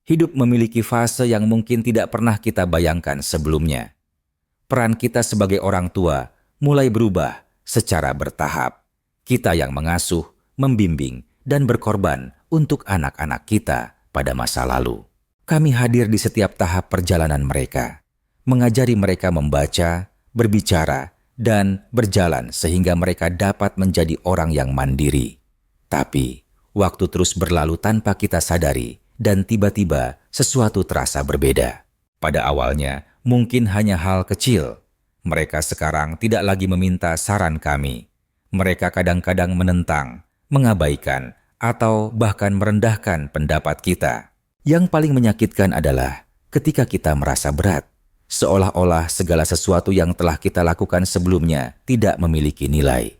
Hidup memiliki fase yang mungkin tidak pernah kita bayangkan sebelumnya. Peran kita sebagai orang tua mulai berubah secara bertahap. Kita yang mengasuh, membimbing, dan berkorban untuk anak-anak kita pada masa lalu. Kami hadir di setiap tahap perjalanan mereka, mengajari mereka membaca, berbicara, dan berjalan sehingga mereka dapat menjadi orang yang mandiri. Tapi, waktu terus berlalu tanpa kita sadari, dan tiba-tiba sesuatu terasa berbeda. Pada awalnya, mungkin hanya hal kecil. Mereka sekarang tidak lagi meminta saran kami. Mereka kadang-kadang menentang, mengabaikan, atau bahkan merendahkan pendapat kita. Yang paling menyakitkan adalah ketika kita merasa berat, seolah-olah segala sesuatu yang telah kita lakukan sebelumnya tidak memiliki nilai.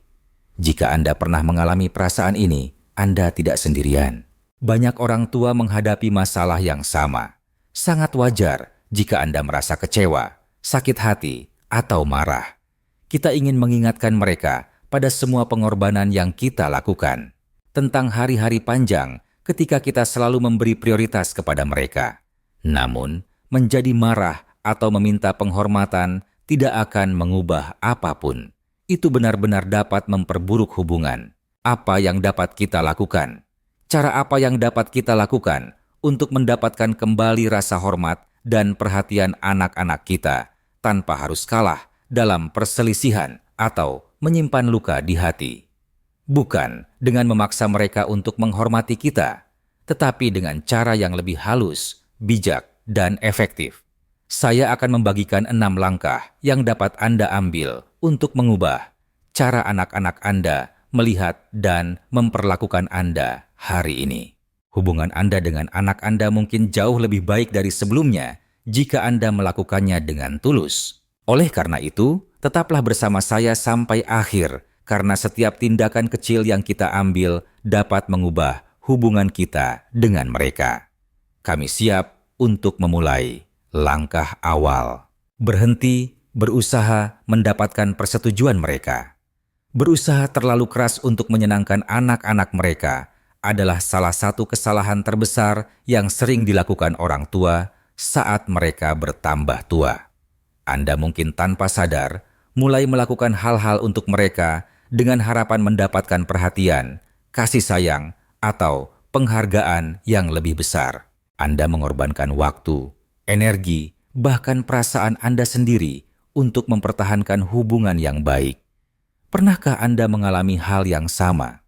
Jika Anda pernah mengalami perasaan ini, Anda tidak sendirian. Banyak orang tua menghadapi masalah yang sama. Sangat wajar jika Anda merasa kecewa, sakit hati, atau marah. Kita ingin mengingatkan mereka pada semua pengorbanan yang kita lakukan. Tentang hari-hari panjang ketika kita selalu memberi prioritas kepada mereka. Namun, menjadi marah atau meminta penghormatan tidak akan mengubah apapun. Itu benar-benar dapat memperburuk hubungan. Apa yang dapat kita lakukan? Cara apa yang dapat kita lakukan untuk mendapatkan kembali rasa hormat dan perhatian anak-anak kita tanpa harus kalah dalam perselisihan atau menyimpan luka di hati? Bukan dengan memaksa mereka untuk menghormati kita, tetapi dengan cara yang lebih halus, bijak, dan efektif. Saya akan membagikan 6 langkah yang dapat Anda ambil untuk mengubah cara anak-anak Anda melihat dan memperlakukan Anda hari ini. Hubungan Anda dengan anak Anda mungkin jauh lebih baik dari sebelumnya jika Anda melakukannya dengan tulus. Oleh karena itu, tetaplah bersama saya sampai akhir, karena setiap tindakan kecil yang kita ambil dapat mengubah hubungan kita dengan mereka. Kami siap untuk memulai langkah awal. Berhenti berusaha mendapatkan persetujuan mereka. Berusaha terlalu keras untuk menyenangkan anak-anak mereka adalah salah satu kesalahan terbesar yang sering dilakukan orang tua saat mereka bertambah tua. Anda mungkin tanpa sadar mulai melakukan hal-hal untuk mereka dengan harapan mendapatkan perhatian, kasih sayang, atau penghargaan yang lebih besar. Anda mengorbankan waktu, energi, bahkan perasaan Anda sendiri untuk mempertahankan hubungan yang baik. Pernahkah Anda mengalami hal yang sama?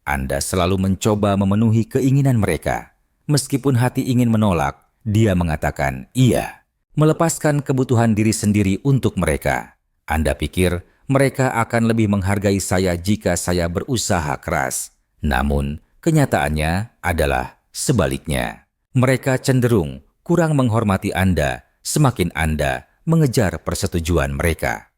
Anda selalu mencoba memenuhi keinginan mereka. Meskipun hati ingin menolak, dia mengatakan iya. Melepaskan kebutuhan diri sendiri untuk mereka. Anda pikir mereka akan lebih menghargai saya jika saya berusaha keras. Namun, kenyataannya adalah sebaliknya. Mereka cenderung kurang menghormati Anda semakin Anda mengejar persetujuan mereka.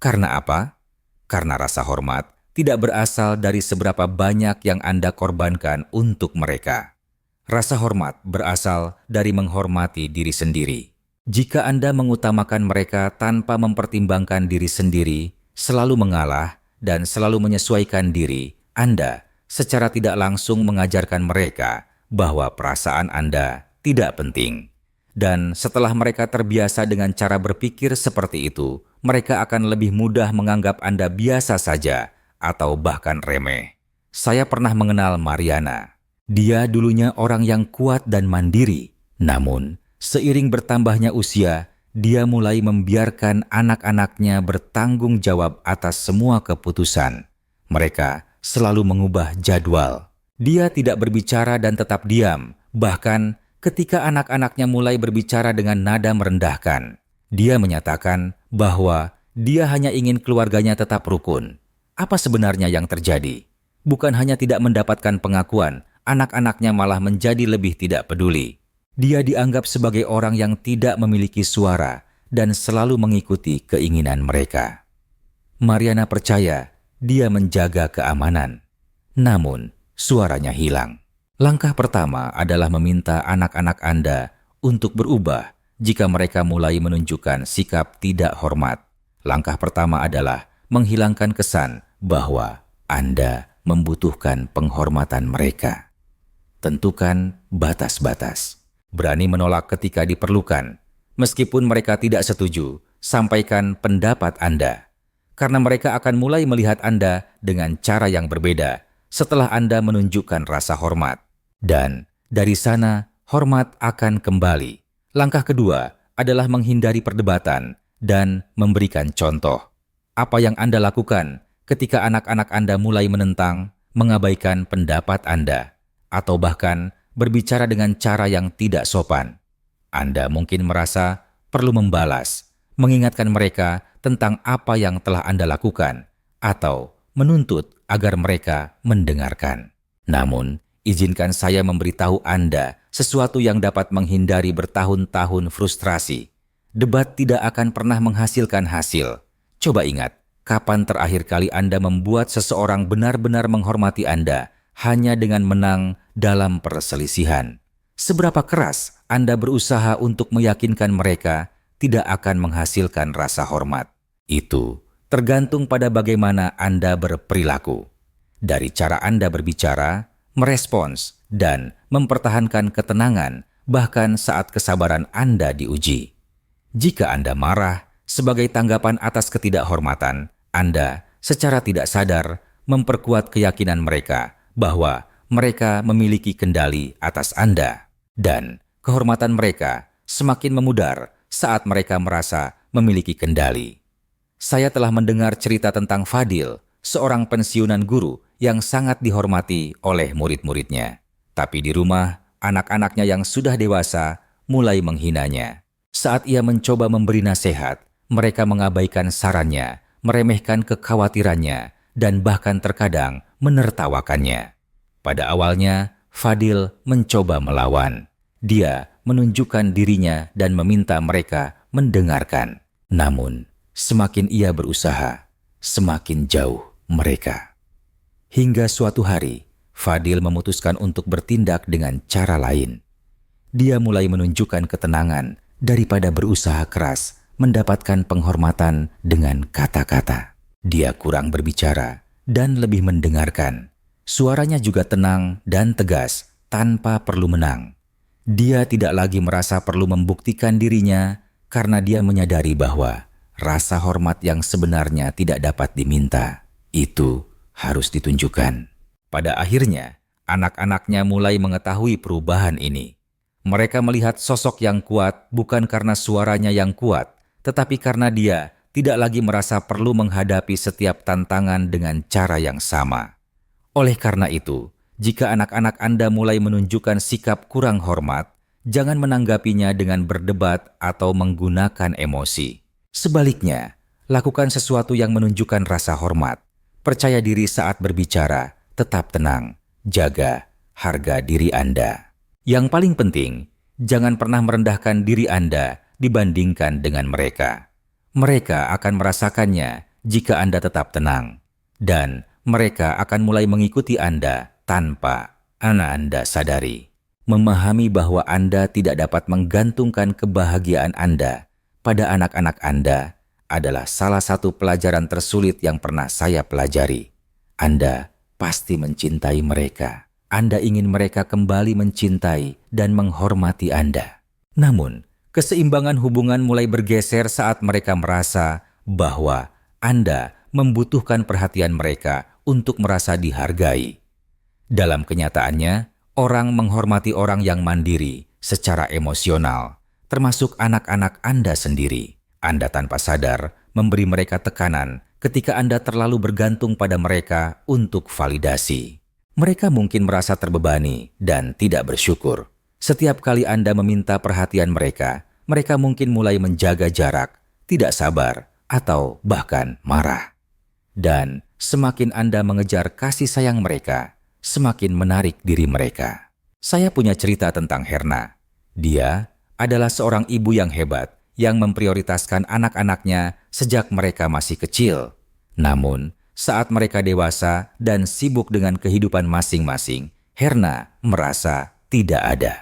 Karena apa? Karena rasa hormat tidak berasal dari seberapa banyak yang Anda korbankan untuk mereka. Rasa hormat berasal dari menghormati diri sendiri. Jika Anda mengutamakan mereka tanpa mempertimbangkan diri sendiri, selalu mengalah dan selalu menyesuaikan diri, Anda secara tidak langsung mengajarkan mereka bahwa perasaan Anda tidak penting. Dan setelah mereka terbiasa dengan cara berpikir seperti itu, mereka akan lebih mudah menganggap Anda biasa saja atau bahkan remeh. Saya pernah mengenal Mariana. Dia dulunya orang yang kuat dan mandiri. Namun, seiring bertambahnya usia, dia mulai membiarkan anak-anaknya bertanggung jawab atas semua keputusan. Mereka selalu mengubah jadwal. Dia tidak berbicara dan tetap diam, bahkan ketika anak-anaknya mulai berbicara dengan nada merendahkan. Dia menyatakan bahwa dia hanya ingin keluarganya tetap rukun. Apa sebenarnya yang terjadi? Bukan hanya tidak mendapatkan pengakuan, anak-anaknya malah menjadi lebih tidak peduli. Dia dianggap sebagai orang yang tidak memiliki suara dan selalu mengikuti keinginan mereka. Mariana percaya dia menjaga keamanan. Namun, suaranya hilang. Langkah pertama adalah meminta anak-anak Anda untuk berubah jika mereka mulai menunjukkan sikap tidak hormat. Langkah pertama adalah menghilangkan kesan bahwa Anda membutuhkan penghormatan mereka. Tentukan batas-batas. Berani menolak ketika diperlukan. Meskipun mereka tidak setuju, sampaikan pendapat Anda. Karena mereka akan mulai melihat Anda dengan cara yang berbeda setelah Anda menunjukkan rasa hormat. Dan dari sana, hormat akan kembali. Langkah kedua adalah menghindari perdebatan dan memberikan contoh. Apa yang Anda lakukan ketika anak-anak Anda mulai menentang, mengabaikan pendapat Anda, atau bahkan berbicara dengan cara yang tidak sopan? Anda mungkin merasa perlu membalas, mengingatkan mereka tentang apa yang telah Anda lakukan, atau menuntut agar mereka mendengarkan. Namun, izinkan saya memberitahu Anda sesuatu yang dapat menghindari bertahun-tahun frustrasi. Debat tidak akan pernah menghasilkan hasil. Coba ingat, kapan terakhir kali Anda membuat seseorang benar-benar menghormati Anda hanya dengan menang dalam perselisihan? Seberapa keras Anda berusaha untuk meyakinkan mereka tidak akan menghasilkan rasa hormat? Itu tergantung pada bagaimana Anda berperilaku. Dari cara Anda berbicara, merespons, dan mempertahankan ketenangan bahkan saat kesabaran Anda diuji. Jika Anda marah sebagai tanggapan atas ketidakhormatan, Anda secara tidak sadar memperkuat keyakinan mereka bahwa mereka memiliki kendali atas Anda. Dan kehormatan mereka semakin memudar saat mereka merasa memiliki kendali. Saya telah mendengar cerita tentang Fadil, seorang pensiunan guru yang sangat dihormati oleh murid-muridnya. Tapi di rumah, anak-anaknya yang sudah dewasa mulai menghinanya. Saat ia mencoba memberi nasihat, mereka mengabaikan sarannya, meremehkan kekhawatirannya, dan bahkan terkadang menertawakannya. Pada awalnya, Fadil mencoba melawan. Dia menunjukkan dirinya dan meminta mereka mendengarkan. Namun, semakin ia berusaha, semakin jauh mereka. Hingga suatu hari, Fadil memutuskan untuk bertindak dengan cara lain. Dia mulai menunjukkan ketenangan daripada berusaha keras mendapatkan penghormatan dengan kata-kata. Dia kurang berbicara dan lebih mendengarkan. Suaranya juga tenang dan tegas tanpa perlu menang. Dia tidak lagi merasa perlu membuktikan dirinya karena dia menyadari bahwa rasa hormat yang sebenarnya tidak dapat diminta. Itu harus ditunjukkan. Pada akhirnya, anak-anaknya mulai mengetahui perubahan ini. Mereka melihat sosok yang kuat bukan karena suaranya yang kuat, tetapi karena dia tidak lagi merasa perlu menghadapi setiap tantangan dengan cara yang sama. Oleh karena itu, jika anak-anak Anda mulai menunjukkan sikap kurang hormat, jangan menanggapinya dengan berdebat atau menggunakan emosi. Sebaliknya, lakukan sesuatu yang menunjukkan rasa hormat. Percaya diri saat berbicara, tetap tenang, jaga harga diri Anda. Yang paling penting, jangan pernah merendahkan diri Anda dibandingkan dengan mereka. Mereka akan merasakannya jika Anda tetap tenang. Dan mereka akan mulai mengikuti Anda tanpa Anda sadari. Memahami bahwa Anda tidak dapat menggantungkan kebahagiaan Anda pada anak-anak Anda adalah salah satu pelajaran tersulit yang pernah saya pelajari. Anda pasti mencintai mereka. Anda ingin mereka kembali mencintai dan menghormati Anda. Namun, keseimbangan hubungan mulai bergeser saat mereka merasa bahwa Anda membutuhkan perhatian mereka untuk merasa dihargai. Dalam kenyataannya, orang menghormati orang yang mandiri secara emosional, termasuk anak-anak Anda sendiri. Anda tanpa sadar memberi mereka tekanan ketika Anda terlalu bergantung pada mereka untuk validasi. Mereka mungkin merasa terbebani dan tidak bersyukur. Setiap kali Anda meminta perhatian mereka, mereka mungkin mulai menjaga jarak, tidak sabar, atau bahkan marah. Dan semakin Anda mengejar kasih sayang mereka, semakin menarik diri mereka. Saya punya cerita tentang Herna. Dia adalah seorang ibu yang hebat yang memprioritaskan anak-anaknya sejak mereka masih kecil. Namun, saat mereka dewasa dan sibuk dengan kehidupan masing-masing, Herna merasa tidak ada.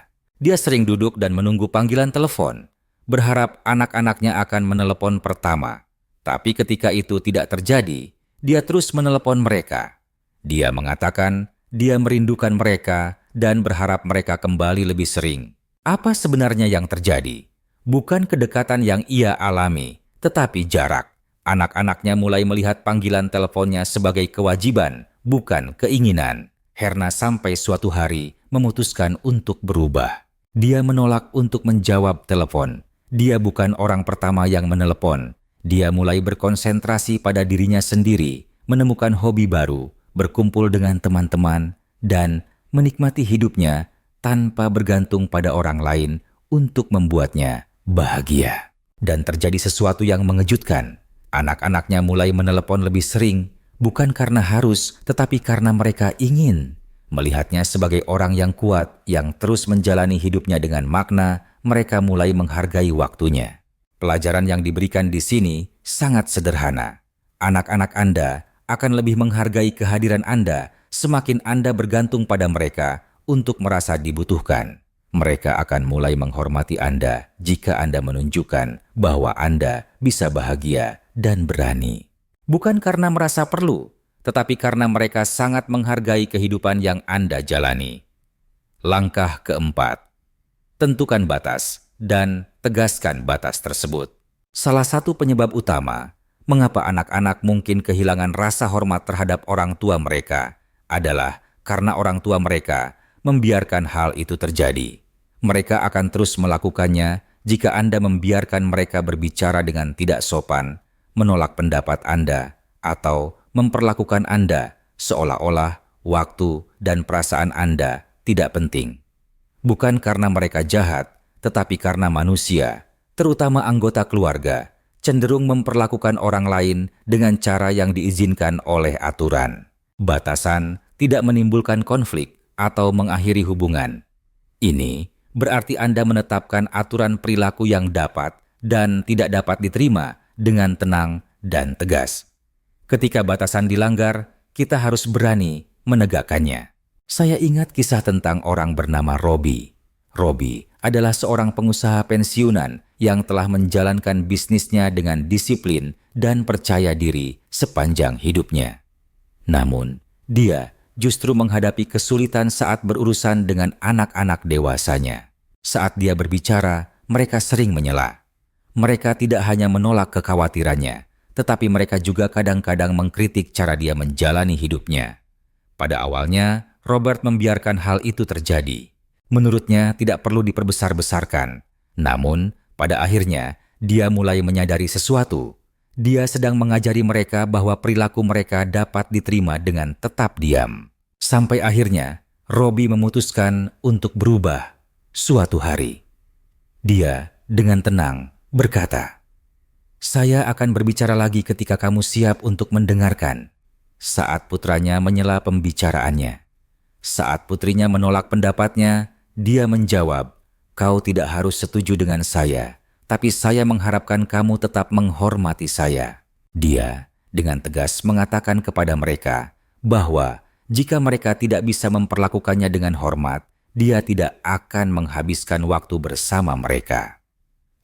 Dia sering duduk dan menunggu panggilan telepon, berharap anak-anaknya akan menelepon pertama. Tapi ketika itu tidak terjadi, dia terus menelepon mereka. Dia mengatakan dia merindukan mereka dan berharap mereka kembali lebih sering. Apa sebenarnya yang terjadi? Bukan kedekatan yang ia alami, tetapi jarak. Anak-anaknya mulai melihat panggilan teleponnya sebagai kewajiban, bukan keinginan. Herna sampai suatu hari memutuskan untuk berubah. Dia menolak untuk menjawab telepon. Dia bukan orang pertama yang menelepon. Dia mulai berkonsentrasi pada dirinya sendiri, menemukan hobi baru, berkumpul dengan teman-teman, dan menikmati hidupnya tanpa bergantung pada orang lain untuk membuatnya bahagia. Dan terjadi sesuatu yang mengejutkan. Anak-anaknya mulai menelepon lebih sering, bukan karena harus, tetapi karena mereka ingin. Melihatnya sebagai orang yang kuat, yang terus menjalani hidupnya dengan makna, mereka mulai menghargai waktunya. Pelajaran yang diberikan di sini sangat sederhana. Anak-anak Anda akan lebih menghargai kehadiran Anda semakin Anda bergantung pada mereka untuk merasa dibutuhkan. Mereka akan mulai menghormati Anda jika Anda menunjukkan bahwa Anda bisa bahagia dan berani. Bukan karena merasa perlu, tetapi karena mereka sangat menghargai kehidupan yang Anda jalani. Langkah keempat, tentukan batas dan tegaskan batas tersebut. Salah satu penyebab utama mengapa anak-anak mungkin kehilangan rasa hormat terhadap orang tua mereka adalah karena orang tua mereka membiarkan hal itu terjadi. Mereka akan terus melakukannya jika Anda membiarkan mereka berbicara dengan tidak sopan, menolak pendapat Anda, atau memperlakukan Anda seolah-olah waktu dan perasaan Anda tidak penting. Bukan karena mereka jahat, tetapi karena manusia, terutama anggota keluarga, cenderung memperlakukan orang lain dengan cara yang diizinkan oleh aturan. Batasan tidak menimbulkan konflik atau mengakhiri hubungan. Ini berarti Anda menetapkan aturan perilaku yang dapat dan tidak dapat diterima dengan tenang dan tegas. Ketika batasan dilanggar, kita harus berani menegakkannya. Saya ingat kisah tentang orang bernama Robi. Robi adalah seorang pengusaha pensiunan yang telah menjalankan bisnisnya dengan disiplin dan percaya diri sepanjang hidupnya. Namun, dia justru menghadapi kesulitan saat berurusan dengan anak-anak dewasanya. Saat dia berbicara, mereka sering menyela. Mereka tidak hanya menolak kekhawatirannya, tetapi mereka juga kadang-kadang mengkritik cara dia menjalani hidupnya. Pada awalnya, Robert membiarkan hal itu terjadi. Menurutnya tidak perlu diperbesar-besarkan. Namun, pada akhirnya, dia mulai menyadari sesuatu. Dia sedang mengajari mereka bahwa perilaku mereka dapat diterima dengan tetap diam. Sampai akhirnya, Robi memutuskan untuk berubah suatu hari. Dia dengan tenang berkata, "Saya akan berbicara lagi ketika kamu siap untuk mendengarkan." Saat putranya menyela pembicaraannya. Saat putrinya menolak pendapatnya, dia menjawab, "Kau tidak harus setuju dengan saya. Tapi saya mengharapkan kamu tetap menghormati saya." Dia dengan tegas mengatakan kepada mereka bahwa jika mereka tidak bisa memperlakukannya dengan hormat, dia tidak akan menghabiskan waktu bersama mereka.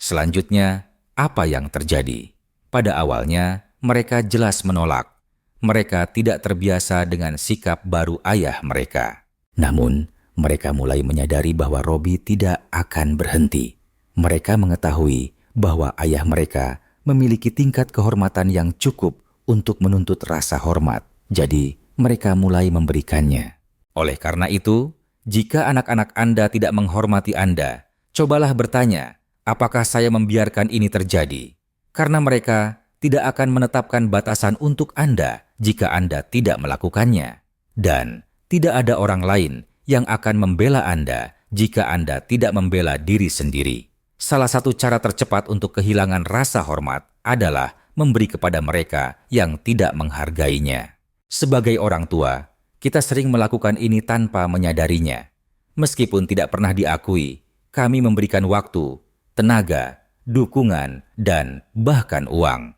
Selanjutnya, apa yang terjadi? Pada awalnya, mereka jelas menolak. Mereka tidak terbiasa dengan sikap baru ayah mereka. Namun, mereka mulai menyadari bahwa Robi tidak akan berhenti. Mereka mengetahui bahwa ayah mereka memiliki tingkat kehormatan yang cukup untuk menuntut rasa hormat. Jadi, mereka mulai memberikannya. Oleh karena itu, jika anak-anak Anda tidak menghormati Anda, cobalah bertanya, apakah saya membiarkan ini terjadi? Karena mereka tidak akan menetapkan batasan untuk Anda jika Anda tidak melakukannya. Dan tidak ada orang lain yang akan membela Anda jika Anda tidak membela diri sendiri. Salah satu cara tercepat untuk kehilangan rasa hormat adalah memberi kepada mereka yang tidak menghargainya. Sebagai orang tua, kita sering melakukan ini tanpa menyadarinya. Meskipun tidak pernah diakui, kami memberikan waktu, tenaga, dukungan, dan bahkan uang.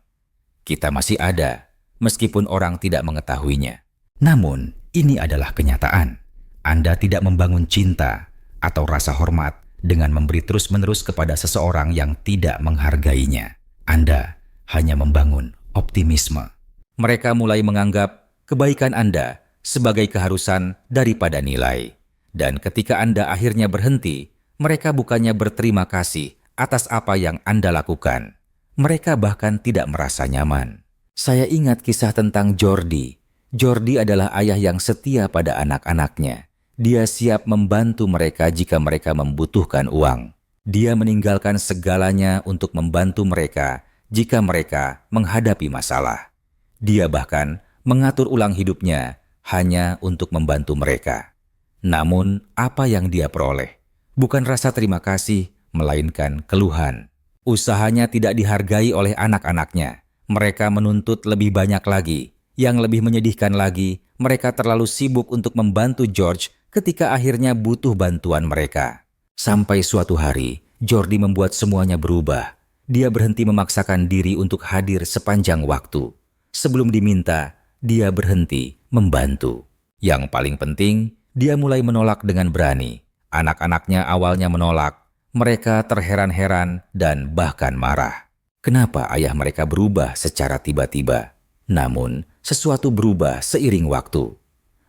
Kita masih ada, meskipun orang tidak mengetahuinya. Namun, ini adalah kenyataan. Anda tidak membangun cinta atau rasa hormat dengan memberi terus-menerus kepada seseorang yang tidak menghargainya. Anda hanya membangun optimisme. Mereka mulai menganggap kebaikan Anda sebagai keharusan daripada nilai. Dan ketika Anda akhirnya berhenti, Mereka bukannya berterima kasih atas apa yang Anda lakukan. Mereka bahkan tidak merasa nyaman. Saya ingat kisah tentang Jordi. Jordi adalah ayah yang setia pada anak-anaknya. Dia siap membantu mereka jika mereka membutuhkan uang. Dia meninggalkan segalanya untuk membantu mereka jika mereka menghadapi masalah. Dia bahkan mengatur ulang hidupnya hanya untuk membantu mereka. Namun, apa yang dia peroleh? Bukan rasa terima kasih, melainkan keluhan. Usahanya tidak dihargai oleh anak-anaknya. Mereka menuntut lebih banyak lagi. Yang lebih menyedihkan lagi, mereka terlalu sibuk untuk membantu George ketika akhirnya butuh bantuan mereka. Sampai suatu hari, Jordi membuat semuanya berubah. Dia berhenti memaksakan diri untuk hadir sepanjang waktu. Sebelum diminta, dia berhenti membantu. Yang paling penting, dia mulai menolak dengan berani. Anak-anaknya awalnya menolak. Mereka terheran-heran dan bahkan marah. Kenapa ayah mereka berubah secara tiba-tiba? Namun, sesuatu berubah seiring waktu.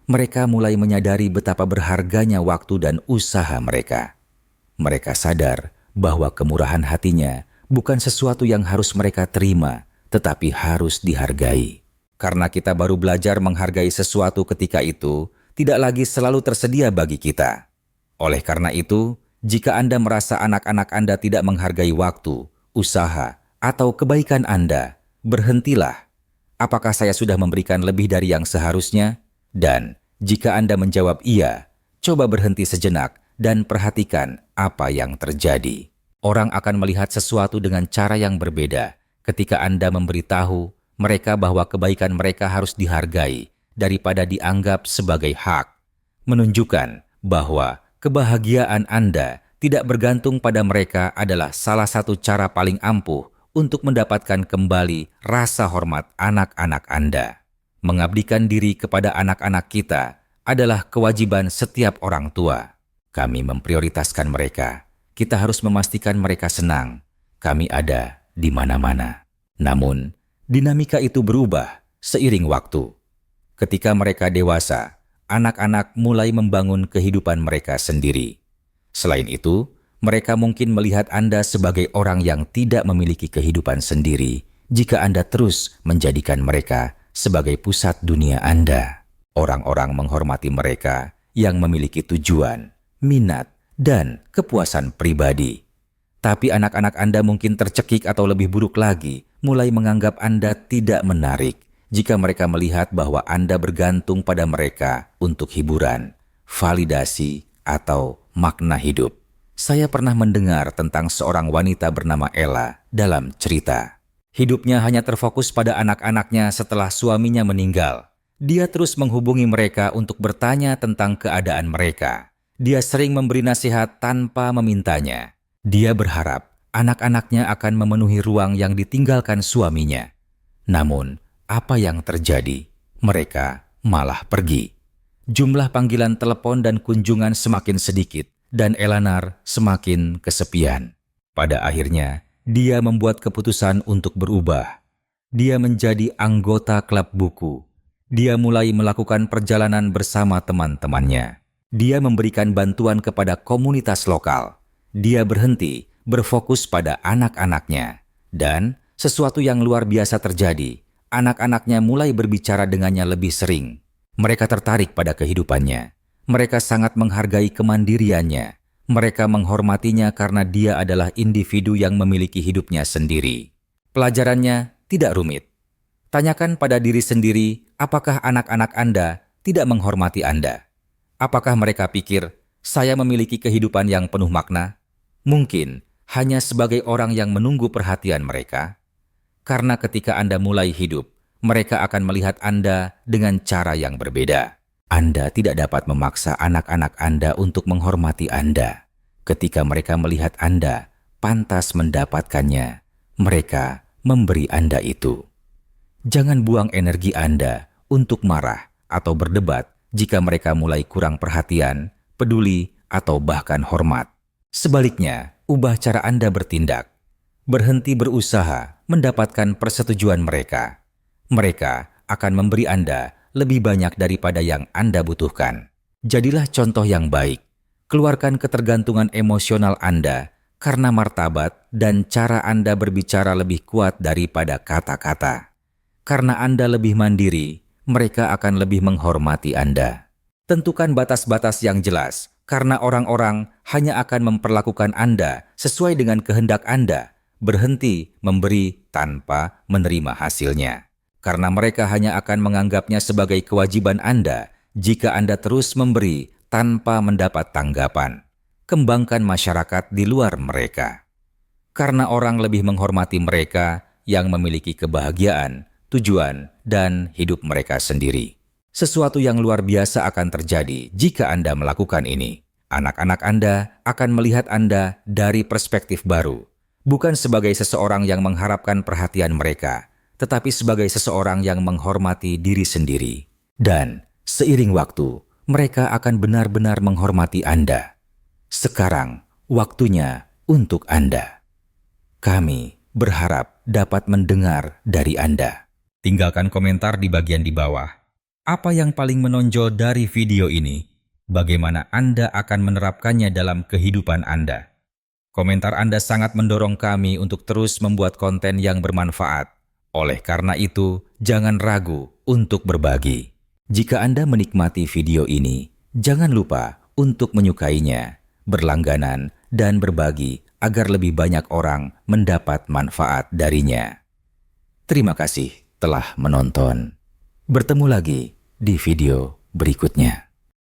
Mereka mulai menyadari betapa berharganya waktu dan usaha mereka. Mereka sadar bahwa kemurahan hatinya bukan sesuatu yang harus mereka terima, tetapi harus dihargai. Karena kita baru belajar menghargai sesuatu ketika itu, tidak lagi selalu tersedia bagi kita. Oleh karena itu, jika Anda merasa anak-anak Anda tidak menghargai waktu, usaha, atau kebaikan Anda, berhentilah. Apakah saya sudah memberikan lebih dari yang seharusnya? Dan jika Anda menjawab iya, coba berhenti sejenak dan perhatikan apa yang terjadi. Orang akan melihat sesuatu dengan cara yang berbeda ketika Anda memberitahu mereka bahwa kebaikan mereka harus dihargai daripada dianggap sebagai hak. Menunjukkan bahwa kebahagiaan Anda tidak bergantung pada mereka adalah salah satu cara paling ampuh untuk mendapatkan kembali rasa hormat anak-anak Anda. Mengabdikan diri kepada anak-anak kita adalah kewajiban setiap orang tua. Kami memprioritaskan mereka. Kita harus memastikan mereka senang. Kami ada di mana-mana. Namun, dinamika itu berubah seiring waktu. Ketika mereka dewasa, anak-anak mulai membangun kehidupan mereka sendiri. Selain itu, mereka mungkin melihat Anda sebagai orang yang tidak memiliki kehidupan sendiri jika Anda terus menjadikan mereka sebagai pusat dunia Anda. Orang-orang menghormati mereka yang memiliki tujuan, minat, dan kepuasan pribadi. Tapi anak-anak Anda mungkin tercekik atau lebih buruk lagi, mulai menganggap Anda tidak menarik jika mereka melihat bahwa Anda bergantung pada mereka untuk hiburan, validasi, atau makna hidup. Saya pernah mendengar tentang seorang wanita bernama Ella dalam cerita. Hidupnya hanya terfokus pada anak-anaknya setelah suaminya meninggal. Dia terus menghubungi mereka untuk bertanya tentang keadaan mereka. Dia sering memberi nasihat tanpa memintanya. Dia berharap anak-anaknya akan memenuhi ruang yang ditinggalkan suaminya. Namun, apa yang terjadi? Mereka malah pergi. Jumlah panggilan telepon dan kunjungan semakin sedikit, dan Eleanor semakin kesepian. Pada akhirnya, dia membuat keputusan untuk berubah. Dia menjadi anggota klub buku. Dia mulai melakukan perjalanan bersama teman-temannya. Dia memberikan bantuan kepada komunitas lokal. Dia berhenti berfokus pada anak-anaknya. Dan sesuatu yang luar biasa terjadi. Anak-anaknya mulai berbicara dengannya lebih sering. Mereka tertarik pada kehidupannya. Mereka sangat menghargai kemandiriannya. Mereka menghormatinya karena dia adalah individu yang memiliki hidupnya sendiri. Pelajarannya tidak rumit. Tanyakan pada diri sendiri, apakah anak-anak Anda tidak menghormati Anda? Apakah mereka pikir, saya memiliki kehidupan yang penuh makna? Mungkin hanya sebagai orang yang menunggu perhatian mereka. Karena ketika Anda mulai hidup, mereka akan melihat Anda dengan cara yang berbeda. Anda tidak dapat memaksa anak-anak Anda untuk menghormati Anda. Ketika mereka melihat Anda pantas mendapatkannya, mereka memberi Anda itu. Jangan buang energi Anda untuk marah atau berdebat jika mereka mulai kurang perhatian, peduli, atau bahkan hormat. Sebaliknya, ubah cara Anda bertindak. Berhenti berusaha mendapatkan persetujuan mereka. Mereka akan memberi Anda lebih banyak daripada yang Anda butuhkan. Jadilah contoh yang baik. Keluarkan ketergantungan emosional Anda karena martabat dan cara Anda berbicara lebih kuat daripada kata-kata. Karena Anda lebih mandiri, mereka akan lebih menghormati Anda. Tentukan batas-batas yang jelas, karena orang-orang hanya akan memperlakukan Anda sesuai dengan kehendak Anda, berhenti memberi tanpa menerima hasilnya. Karena mereka hanya akan menganggapnya sebagai kewajiban Anda jika Anda terus memberi tanpa mendapat tanggapan. Kembangkan masyarakat di luar mereka. Karena orang lebih menghormati mereka yang memiliki kebahagiaan, tujuan, dan hidup mereka sendiri. Sesuatu yang luar biasa akan terjadi jika Anda melakukan ini. Anak-anak Anda akan melihat Anda dari perspektif baru, bukan sebagai seseorang yang mengharapkan perhatian mereka, tetapi sebagai seseorang yang menghormati diri sendiri. Dan seiring waktu, mereka akan benar-benar menghormati Anda. Sekarang, waktunya untuk Anda. Kami berharap dapat mendengar dari Anda. Tinggalkan komentar di bagian di bawah. Apa yang paling menonjol dari video ini? Bagaimana Anda akan menerapkannya dalam kehidupan Anda? Komentar Anda sangat mendorong kami untuk terus membuat konten yang bermanfaat. Oleh karena itu, jangan ragu untuk berbagi. Jika Anda menikmati video ini, jangan lupa untuk menyukainya, berlangganan, dan berbagi agar lebih banyak orang mendapat manfaat darinya. Terima kasih telah menonton. Bertemu lagi di video berikutnya.